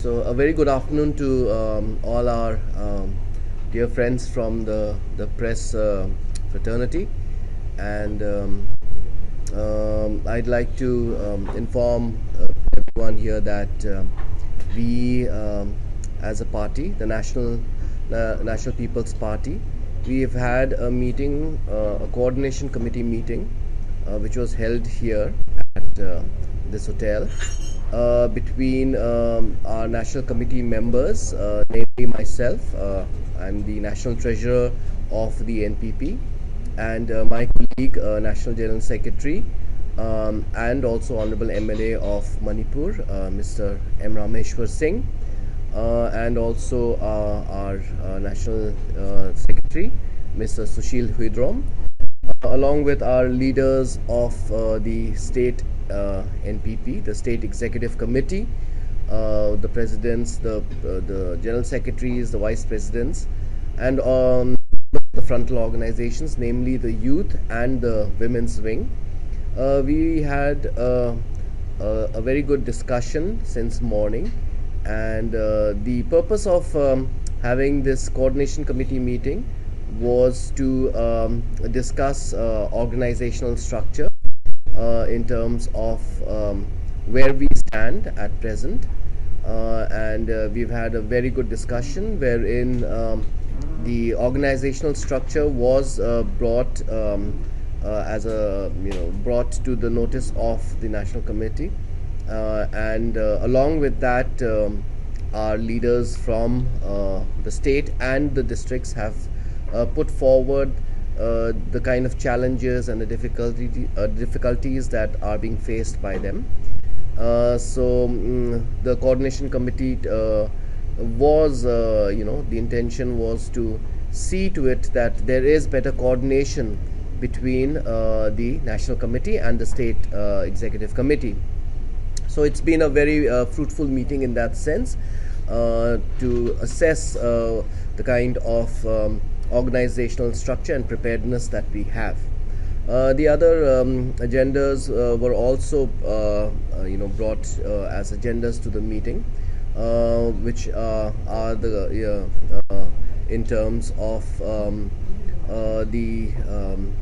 So a very good afternoon to all our dear friends from the press fraternity, and I'd like to inform everyone here that we, as a party, the National People's Party, we have had a meeting, a coordination committee meeting, which was held here at this hotel between our national committee members, namely myself. I'm the national treasurer of the NPP, and my colleague, National General Secretary, and also Honorable MLA of Manipur, Mr. M. Rameshwar Singh, and also our National Secretary, Mr. Sushil Huidrom, along with our leaders of the state NPP, the state executive committee, the presidents, the general secretaries, the vice presidents, and the frontal organizations, namely the youth and the women's wing. We had a very good discussion since morning, and the purpose of having this coordination committee meeting was to discuss organizational structure in terms of where we stand at present, and we've had a very good discussion wherein the organizational structure was brought as a brought to the notice of the national committee, and along with that, our leaders from the state and the districts have put forward the kind of challenges and the difficulties that are being faced by them. The coordination committee was, the intention was to see to it that there is better coordination between the national committee and the state executive committee. So it's been a very fruitful meeting in that sense, to assess the kind of organizational structure and preparedness that we have. The other agendas were also brought as agendas to the meeting, which are the in terms of the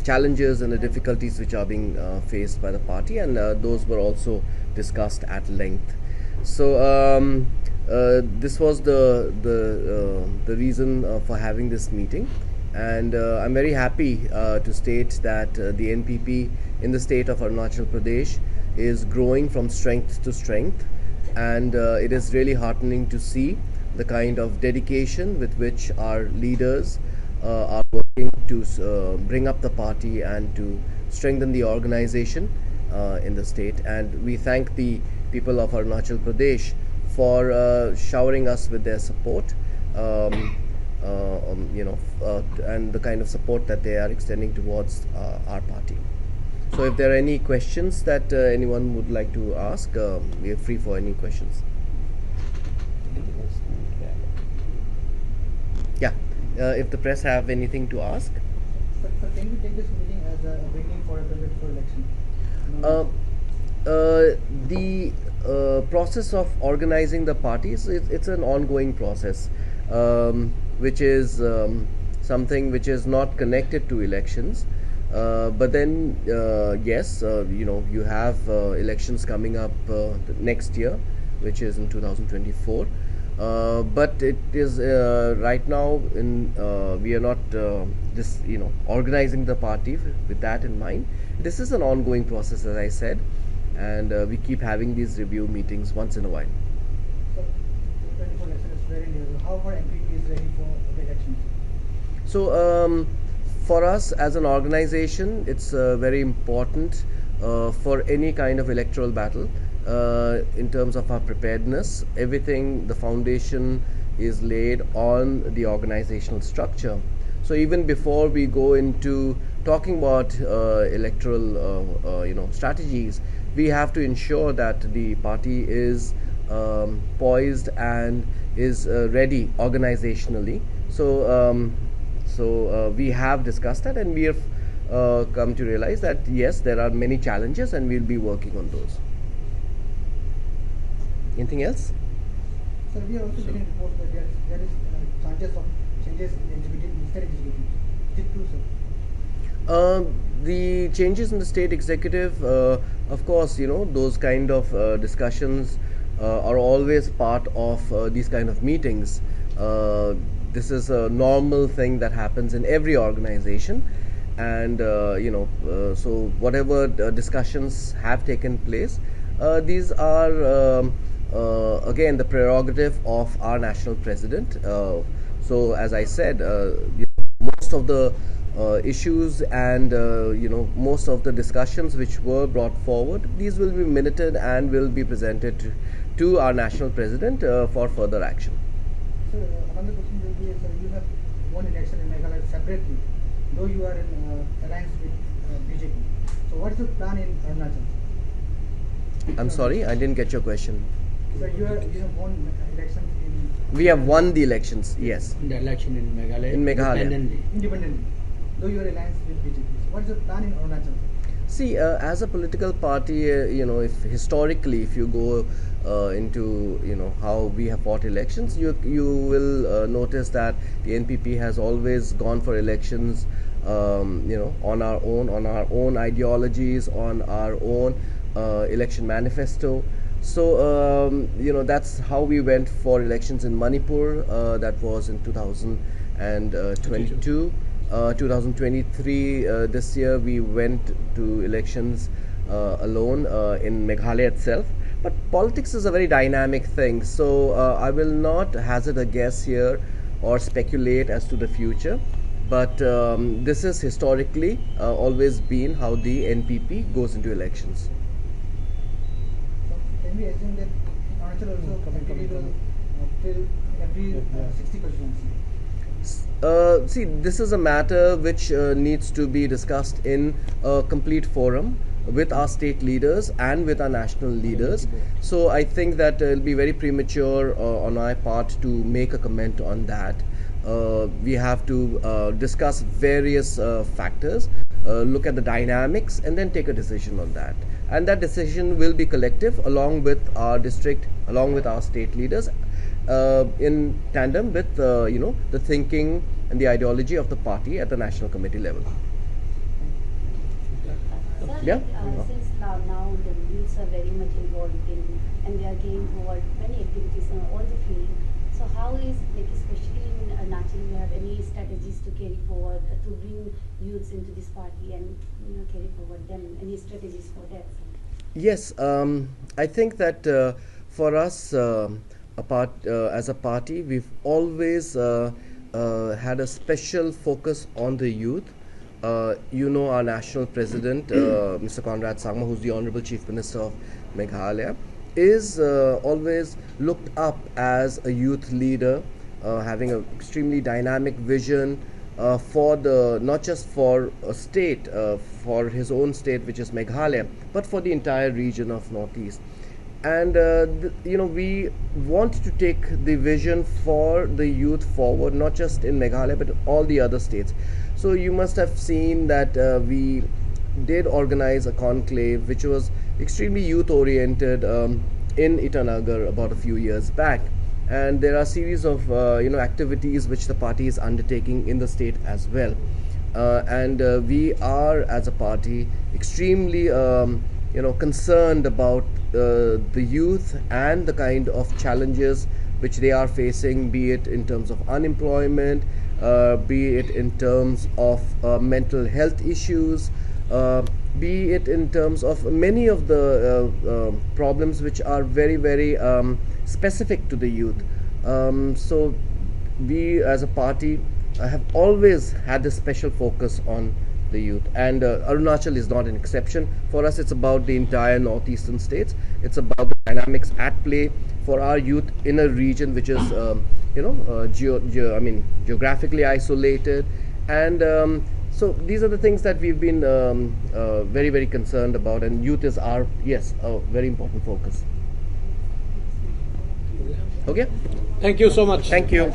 challenges and the difficulties which are being faced by the party, and those were also discussed at length. So this was the reason for having this meeting, and I'm very happy to state that the NPP in the state of Arunachal Pradesh is growing from strength to strength, and it is really heartening to see the kind of dedication with which our leaders are working to bring up the party and to strengthen the organization in the state. And we thank the people of Arunachal Pradesh for showering us with their support, and the kind of support that they are extending towards our party. So if there are any questions that anyone would like to ask, we are free for any questions. Yeah, if the press have anything to ask. Sir, can we take this meeting as a beginning for a bit for election? The process of organizing the parties, it's an ongoing process, which is something which is not connected to elections. But then, yes, you have elections coming up next year, which is in 2024. But it is right now we are not organizing the party with that in mind. This is an ongoing process, as I said, and we keep having these review meetings once in a while. So, 24 election is very near. How our NPP is ready for the elections? So, for us as an organization, it's very important for any kind of electoral battle. In terms of our preparedness, everything, the foundation is laid on the organizational structure. So even before we go into talking about electoral strategies, we have to ensure that the party is poised and is ready organizationally. So we have discussed that, and we have come to realize that yes, there are many challenges, and we'll be working on those. Anything else? we are also getting reports that there is chances of changes in executive, state executive. Is it true, sir? The changes in the state executive, of course, those kind of discussions are always part of these kind of meetings. This is a normal thing that happens in every organization, and so whatever discussions have taken place, these are again the prerogative of our national president. So, as I said, most of the issues and most of the discussions which were brought forward, these will be minuted and will be presented to our national president for further action. Sir, another question will be, sir, you have won election in Meghalaya separately, though you are in alliance with BJP. So what is the plan in Arunachal? I'm sorry, I didn't get your question. Sir, you have won elections in... We have won the elections, yes. The election in Meghalaya. In Meghalaya. Independently, though you are alliance with BJP. So what is the plan in Arunachal? See, as a political party, if historically, if you go into how we have fought elections, you will notice that the NPP has always gone for elections, on our own ideologies, on our own election manifesto. So that's how we went for elections in Manipur. That was in 2022. 2023, this year we went to elections alone in Meghalaya itself. But politics is a very dynamic thing, so I will not hazard a guess here or speculate as to the future. But this is historically always been how the NPP goes into elections. So can we assume that Arunachal also NPP will fill every 60 constituency? See, this is a matter which needs to be discussed in a complete forum with our state leaders and with our national leaders. So I think that it will be very premature on my part to make a comment on that. We have to discuss various factors, look at the dynamics, and then take a decision on that. And that decision will be collective along with our district, along with our state leaders, in tandem with the thinking and the ideology of the party at the national committee level. Sir, Yeah. Since now the youths are very much involved in and they are getting forward many activities in all the field. So how is, like, especially in Arunachal, you have any strategies to carry forward to bring youths into this party and carry forward them? Any strategies for that? Yes, I think that for us, as a party, we've always had a special focus on the youth. Our national president, Mr. James Sangma, who's the Honorable Chief Minister of Meghalaya, is always looked up as a youth leader, having an extremely dynamic vision for not just for a state, for his own state, which is Meghalaya, but for the entire region of Northeast. And we want to take the vision for the youth forward, not just in Meghalaya but all the other states. So you must have seen that we did organize a conclave which was extremely youth oriented in Itanagar about a few years back, and there are a series of activities which the party is undertaking in the state as well, and we are as a party extremely concerned about the youth and the kind of challenges which they are facing, be it in terms of unemployment, be it in terms of mental health issues, be it in terms of many of the problems which are very, very specific to the youth. So we as a party have always had a special focus on the youth, and Arunachal is not an exception. For us, it's about the entire northeastern states. It's about the dynamics at play for our youth in a region which is geographically isolated, and so these are the things that we've been very, very concerned about, and youth is our a very important focus. Okay, Thank you so much. thank you.